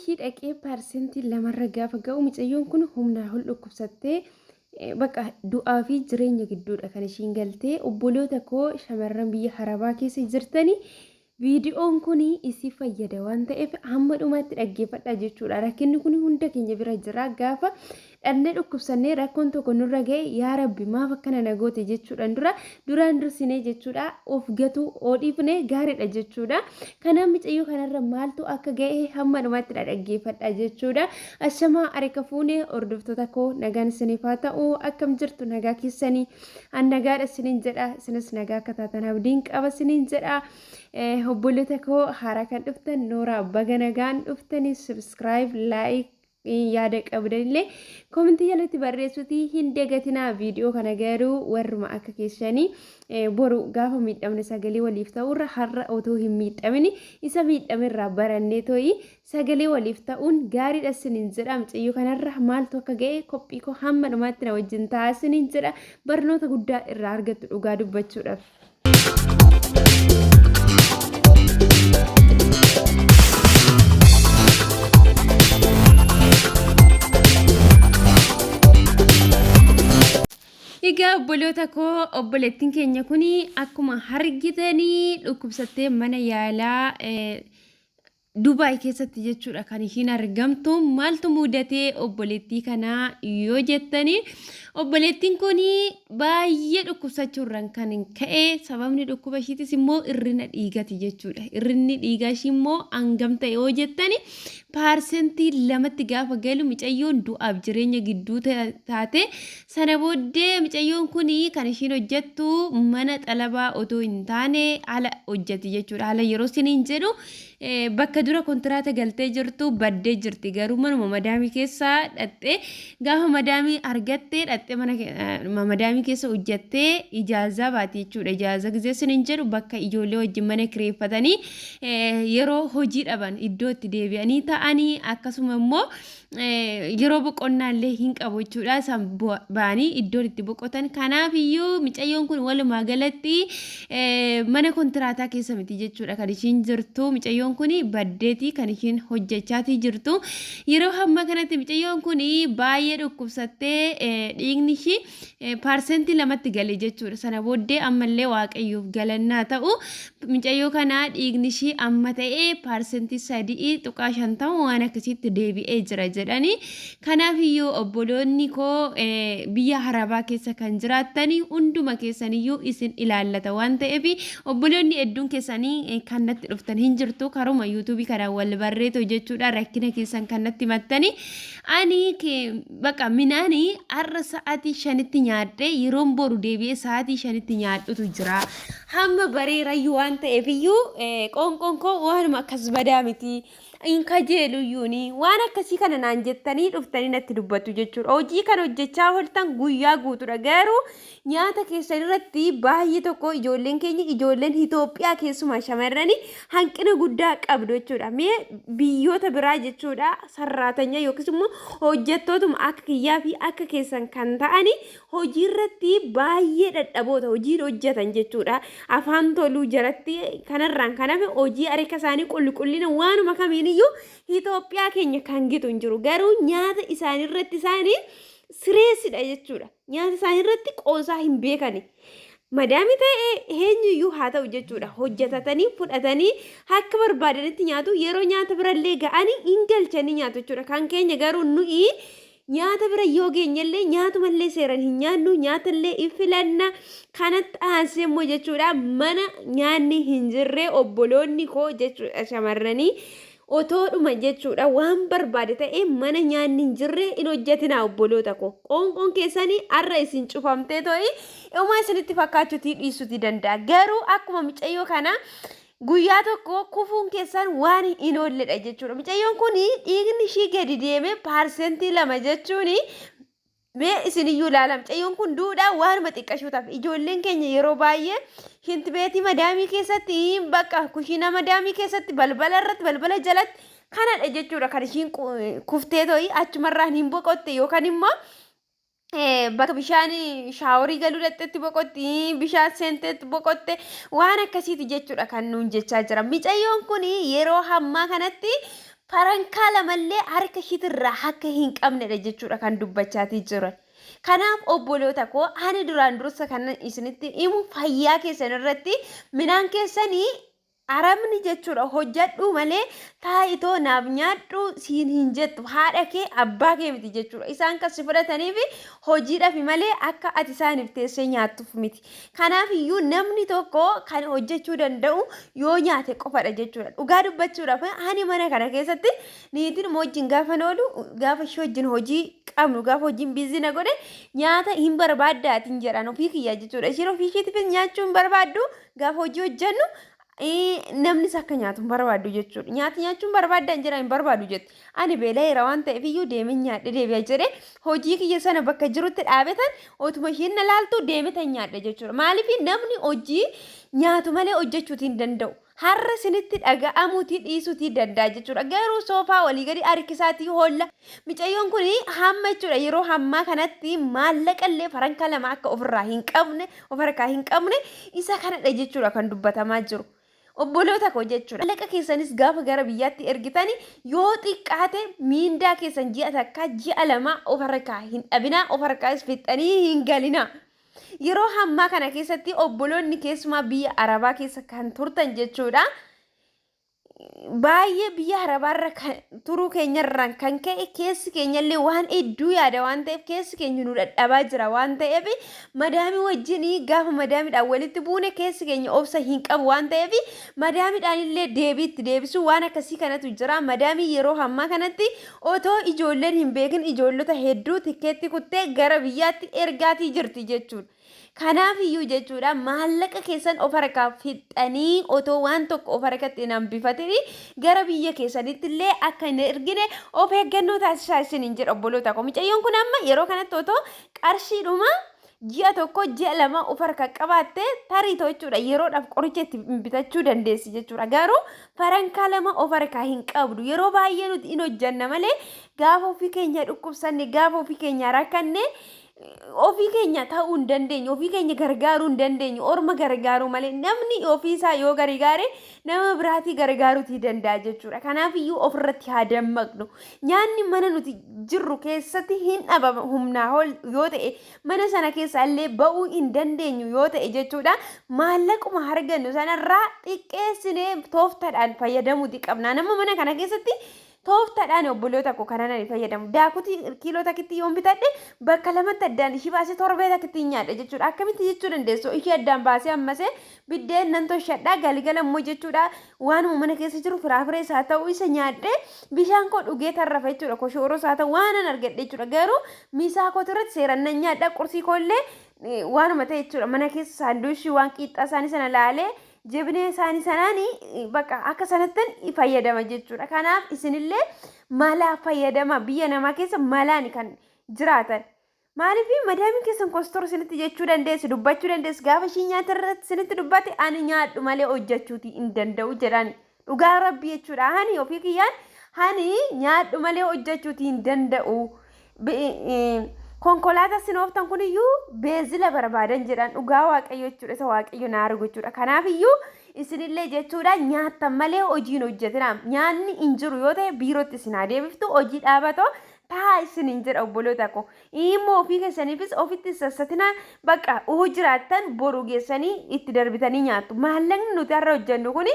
ishii dhaqee parsentii lamarra gaafa ga'u mucayyoon kun humnaa ol dhukkubsattee bakka du'aa fi jireenya gidduudha kan ishiin galtee obboloota koo shamarran biyya harabaa keessa jirtanii viidiyoon kun isii fayyada waan ta'eef hamma dhumaatti dhaggeeffadhaa jechuudha. Rakkinni kun hunda keenya bira jira gaafa dhandhee dhukkubsannee rakkoon tokko nurra ga'e yaa rabbi maaf akkana nagoote jechuudhaan duraan dursinee jechuudha of gatuu oodhiifnee gaariidha jechuudha. Kanaaf mucayyoo kanarra maaltu akka ga'e hamma dhumaatti dhaggeeffadhaa jechuudha. Ashamaa harika fuunee hordoftoota koo nagaan isiniif haa ta'u akkam jirtu nagaa keessanii an nagaadha isiniin jedha isinis nagaa akka taatan abdiin qaba isiniin jedha. Obboloota koo haaraa kan dhuftan Nooraa baga nagaan dhuftanii subscribe like yaada qabdanillee komentii jalatti barreessuutii hin dagatinaa viidiyoo kana garuu warruma akka keessanii boru gaafa miidhamne sagalee waliif ta'urra har'a otoo hin miidhamin isa miidhamerraa barannee to'i sagalee waliif ta'uun gaariidha isiniin jedha. Mucayyoo kanarra maaltu akka ga'e qophii koo hamma dhumaatti na wajjin ta'a isiniin jedha barnoota guddaa irraa argattu dhugaa dubbachuudhaaf. Egaa obboloota koo obboleettiin keenya kuni akkuma argitanii dhukkubsattee mana yaalaa Dubaay keessatti jechuudha kan ishiin argamtu. Maaltu mudatee obboleettii kanaa yoo jettanii obboleettiin kun baay'ee dhukkubsachuurraan kan ka'e sababni dhukkuba ishiitis immoo irrina dhiigati jechuudha. Irrinni dhiigaa ishii immoo hangam ta'e yoo jettanii parsentii lamatti gaafa galu mucayyoon du'aaf jireenya gidduu taate sana booddee mucayyoon kun kan ishiin hojjettu mana xalabaa otoo hin taane ala hojjetti jechuudha. Ala yeroo isiniin jedhu bakka dura kontiraata galtee jirtu baddee jirti garuu manuma madaamii keessa dhattee gaafa madaamii argattee dhattee mana madaamii keessa hojjettee ijaazaa baati jechuudha. Ijaazaa gisee isiniin jedhu bakka ijoollee wajjin mana kireeffatanii yeroo hojii dhaban iddoo itti deebi'anii ta'anii akkasuma immoo yeroo boqonnaa illee hin qabu jechuudha. Isaan ba'anii iddoo itti boqotan. Kanaaf iyyuu mucayyoon kun walumaa galatti mana kontiraataa keessa miti jechuudha kan ishiin jirtu. Mucayyoon kun baddeetii kan ishiin hojjechaatii jirtu. Yeroo hamma kanatti mucayyoon kun baay'ee dhukkubsattee dhiigni ishii parsentii lamatti galee jechuudha. Sana booddee ammallee waaqayyoof galannaa ta'u mucayyoo kana dhiigni ishii amma ta'ee parsentii 3.5 waan akkasitti deebi'ee jira jedhanii. Kanaaf iyyuu obboloonni koo biyya harabaa keessa kan jiraatanii hunduma keessaniyyuu isin ilaallata waan ta'eef obboloonni hedduun keessanii kanatti dhuftan hin jirtu. Karuma yuutuubii kana wal barreetu jechuudha rakkina keessan kanatti mattanii ani bakka minaani har'a sa'aatii 5tti nyaadhee yeroon boru deebi'ee sa'aatii 5tti nyaadhutu jira. Hamma bareerayyuu waan ta'eef iyyuu qoonqoon koo waanuma akkas badaa miti. Inka jeeluyyuuni waan akkasii kana naan jettanii dhuftanii natti dubbatu jechuudha. Hojii kana hojjechaa ooltan guyyaa guutuudha garuu nyaata keessan irratti baay'ee tokko ijoolleen keenya ijoolleen Itoophiyaa keessumaa shamarranii hanqina guddaa qabdu jechuudha. Mee biyyoota biraa jechuudha sarraatanya yookiis immoo hojjettootuma akka kiyyaa fi akka keessan kan ta'ani hojii irratti baay'ee dadhaboota hojiin hojjetan jechuudha. Afaan toluu jalatti kanarraan kan hafe hojii harka isaanii qulqullina waanuma kamiin Itoophiyaa keenya kan gitu hin jiru garuu nyaata isaanii irratti isaanii sireessidha jechuudha. Nyaata isaanii irratti qoosaa hin beekani. Madaamii ta'ee eenyuyyuu haa ta'u jechuudha. Hojjetatanii fudhatanii akka barbaadanitti nyaatu yeroo nyaata birallee ga'anii hin galchanii nyaatu jechuudha. Kan keenya garuu nuyi nyaata bira yoo geenyallee nyaatumallee seeran hin nyaannu nyaatallee hin filanna kanatti aansee immoo jechuudha mana nyaanni hin jirre obboloonni koo jechuudha shamarranii. Otoodhuma jechuudha waan barbaade ta'e mana nyaanni hin jirre in hojjetinaa obboloota koo. Qoonqoon keessanii har'a isin cufamtee to'i uumaa isinitti fakkaachuutii dhiisuutii danda'a. Garuu akkuma mucayyoo kana guyyaa tokko kufuun keessan waan hin oolledha jechuudha. Mucayyoon kun dhiigni ishii gadi deeme parsentii 2 jechuun mee isiniyyuu ilaalam. Mucayyoon kun duudhaa waanuma xiqqashuutaaf ijoolleen keenya yeroo baay'ee hintibeetii madaamii keessatti bakka kushiina madaamii keessatti balbala irratti balbala jalatti kanadha jechuudha kan ishiin kuftee to'i achumarraan hin boqotte yookaan immoo bakka bishaan shaaworii galuu dhaqxetti boqotti bishaan seentetti boqotte waan akkasiiti jechuudha kan nuun jechaa jira. Mucayyoon kun yeroo hammaa kanatti farankaa lamallee harka ishiitirraa akka hin qabnedha jechuudha kan dubbachaatii jiran. Kanaaf obboloota koo ani duraan dursa kan isinitti himu fayyaa keessan irratti midhaan keessanii aramni jechuudha hojjedhu malee taayitoo naaf nyaadhu siin hin jettu haadha kee abbaa kee miti jechuudha. Isaan kan si fudhataniif hojiidhaaf malee akka ati isaaniif teessee nyaattuuf miti. Kanaaf iyyuu namni tokko kan hojjechuu danda'u yoo nyaate qofadha jechuudha. Dhugaa dubbachuudhaaf ani mana kana keessatti niitiin wajjin gaafa oolu gaafa ishee wajjin hojii qabnu gaafa hojiin biizina godhe nyaata hin barbaaddaatiin jedhan ofii kiyyaa jechuudha. Isheen ofii isheetiifis nyaachuu hin barbaaddu gaafa hojii hojjennu namni akka nyaatu hin barbaadu jechuudha. Nyaata nyaachuun barbaaddan jira hin barbaadu jetti. Ani beela'eera waan ta'eef iyyuu deemee nyaadhe deebi'a jedhee hojii kiyya sana bakka jirutti dhaabetan otuma isheen na laaltu deemetan nyaadhe jechuudha. Maaliif namni hojii nyaatu malee hojjechuutii hin danda'u. Har'a sinitti dhaga'amuutii dhiisuutii danda'a jechuudha. Garuu soofaa walii gadi harkisaatii hoolla. Micayyoon kun hamma jechuudha yeroo hammaa kanatti maallaqallee farankaa lama akka ofirraa hin qabne of harkaa hin qabne isa kanadha jechuudha kan dubbatamaa jiru. Obboloota koo jechuudha. Maallaqa keessanis gaafa gara biyyaatti ergitani yoo xiqqaate miindaa keessan ji'a takka ji'a lama of harkaa hin dhabinaa of harkaas fixanii hin galinaa. Yeroo hammaa kana keessatti obboloonni keessumaa biyya Arabaa keessa kan turtan jechuudha. Baay'ee biyya Arabaarra turuu keenyarraan kan ka'e keessi keenyallee waan hedduu yaada waan ta'eef keessi keenya nu dadhabaa jira waan ta'eef madaamii wajjin gaafa madaamiidhaan walitti buune keessi keenya obsa hin qabu waan ta'eef madaamiidhaan illee deebiitti deebisuu waan akkasii kanatu jira. Madaamii yeroo hammaa kanatti otoo ijoolleen hin beekin ijoollota hedduu tikkeetti kuttee gara biyyaatti ergaatii jirti jechuudha. Kanaaf iyyuu jechuudha maallaqa keessan of harkaa fixanii otoo waan tokko of harkatti hin hambifatini gara biyya keessanitti illee akka hin ergine of eeggannoo taasisaa isiniin jedha obboloota koo. Micayyoon kun amma yeroo kanatti otoo qarshiidhuma ji'a tokko ji'a lama of harkaa qabaatte tariitoo jechuudha yeroodhaaf qoricha itti bitachuu dandeessi jechuudha. Garuu farankaa lama of harkaa hin qabdu. Yeroo baay'ee nuti hin hojjanna malee gaafa ofii keenya dhukkubsanne gaafa ofii keenya rakkanne ofii keenya ta'uu hin dandeenyu, ofii keenya gargaaruu hin dandeenyu, orma gargaaruu malee namni ofii isaa yoo gargaare nama biraatii gargaaruutii danda'a jechuudha. Kanaaf iyyuu ofirratti haa dammaqnu. Nyaanni mana nuti jirru keessatti hin dhabama humnaa ol yoo ta'e mana sana keessaa illee ba'uu hin dandeenyu yoo ta'e jechuudha. Maallaquma argannu sanarraa xiqqeessinee tooftaadhaan fayyadamuutii qabna. Nama mana kana keessatti tooftaadhaan obboloota koo kanaan fayyadamu. Daakutii kiiloo takkitti yoon bitadhe bakka lamatti addaan ishii baasee torbee takkitti nyaadha jechuudha. Akkamitti jechuu dandeessu? Ishii addaan baasee ammasee biddeen nan toshadhaa galgala immoo jechuudha. Waanuma mana keessa jiru firaafiree isaa ta'uu isa nyaadhe bishaan koo dhugee tarrafa jechuudha. Koshooroo isaa ta'u waanan argadhe jechuudha. Garuu miisaa kootirratti seeran nan nyaadha. Qursii koollee waanuma ta'e jechuudha. Mana keessa saanduushii waan qiixxaa isaanii sana laalee jibinee isaanii sanaanii bakka akka sanattan fayyadama jechuudha. Kanaaf isinillee mala fayyadama biyya namaa keessa malaan kan jiraatan. Maaliif madaamiin keessan kostor isinitti jechuu dandeessi dubbachuu dandeessi gaafa ishii nyaata irratti isinitti dubbate ani nyaadhu malee hojjechuutii hin danda'u jedhan dhugaa rabbii jechuudha. Hani ofii kiyyaan hani nyaadhu malee hojjechuutii hin danda'u. Konkolaataa sinooftan kun iyyuu beezila barbaadan jedhan dhugaa waaqayyo jechuudha. Isa waaqayyo na argu jechuudha. Kanaaf iyyuu isinillee jechuudha nyaattan malee hojiin hojjetina. Nyaanni hin jiru yoo ta'e biirootti isin haa deebiftu hojii dhaabatoo taa isiniin jedha obboloota koo. Immoo ofii keessaniifis ofitti sassatina bakka jiraattan boru geessanii itti darbitanii nyaattu. Maallaqni nuti har'a hojjennu kuni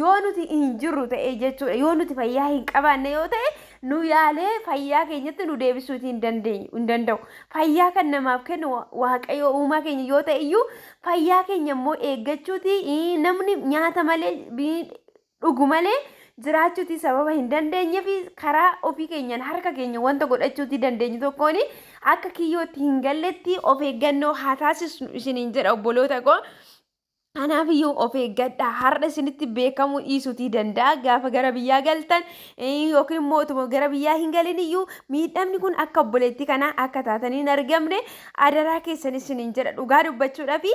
yoo nuti hin jirru ta'e jechuudha. Yoo nuti fayyaa hin qabaanne yoo ta'e nu yaalee fayyaa keenyatti nu deebisuutii hin danda'u. Fayyaa kan namaaf kennu waaqayyo uumaa keenya yoo ta'e iyyuu fayyaa keenya immoo eeggachuutii namni nyaata malee dhugu malee jiraachuutii sababa hin dandeenye fi karaa ofii keenyaan harka keenya wanta godhachuutii dandeenyu tokkoon akka kiyyootti hin galletti of eeggannoo haa taasisnu isiniin jedha obboloota koo. Kanaaf iyyuu of eeggadhaa. Har'a isinitti beekamuu dhiisuutii danda'a gaafa gara biyyaa galtan yookiin immoo utuma gara biyyaa hin galin iyyuu miidhamni kun akka obboleettii kanaa akka taatanii hin argamne adaraa keessan isiniin jedha dhugaa dubbachuudhaaf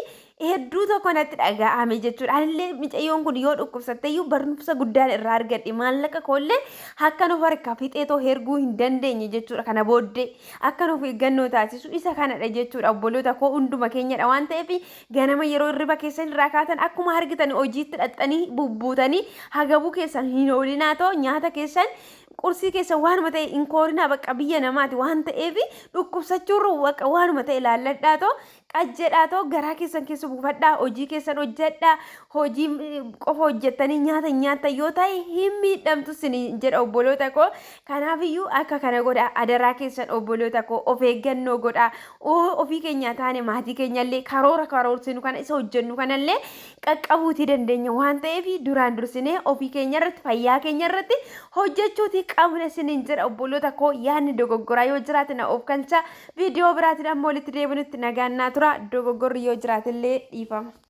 hedduu tokko natti dhaga'ame jechuudha. Anillee mucayyoon kun yoo dhukkubsatte iyyuu barumsa guddaan irraa argadhe maallaqa koollee akka nuuf harkaa fixeetoo herguu hin dandeenye jechuudha. Kana booddee akka nuuf eeggannoo taasisu isa kanadha jechuudha. Obboloota koo hunduma keenyadha waan ta'eef ganama yeroo hirriba keessan irraa kaatan akkuma argitan hojiitti dhaxxanii bubbuutanii hagabuu keessan hin oolinaa ta'u nyaata keessan qursii keessa waanuma ta'e hin koorinaa bakka biyya namaati waan ta'eef dhukkubsachuurra bakka waanuma ta'e ilaalladhaa ta'u qajjedhaa ta'u garaa keessan keessa buufadhaa hojii keessan hojjedhaa hojii qofa hojjettanii nyaata nyaata yoo ta'e hin miidhamtu sin jedha obboloota koo. Kanaafiyyuu akka kana godha adaraa keessan obboloota koo of eeggannoo godha ofii keenya taane maatii keenyallee karoorsinu kana isa hojjennu kanallee qaqqabuutii dandeenya waan ta'eef duraan dursinee ofii keenya irratti fayyaa keenya irratti hojjechuutii qabna sinin jedha obboloota koo. Yaadni dogoggoraa yoo jiraate na of kalcha viidiyoo biraatiin ammoo walitti deebinutti nagaan naa tura dogoggorri yoo jiraatellee dhiifama.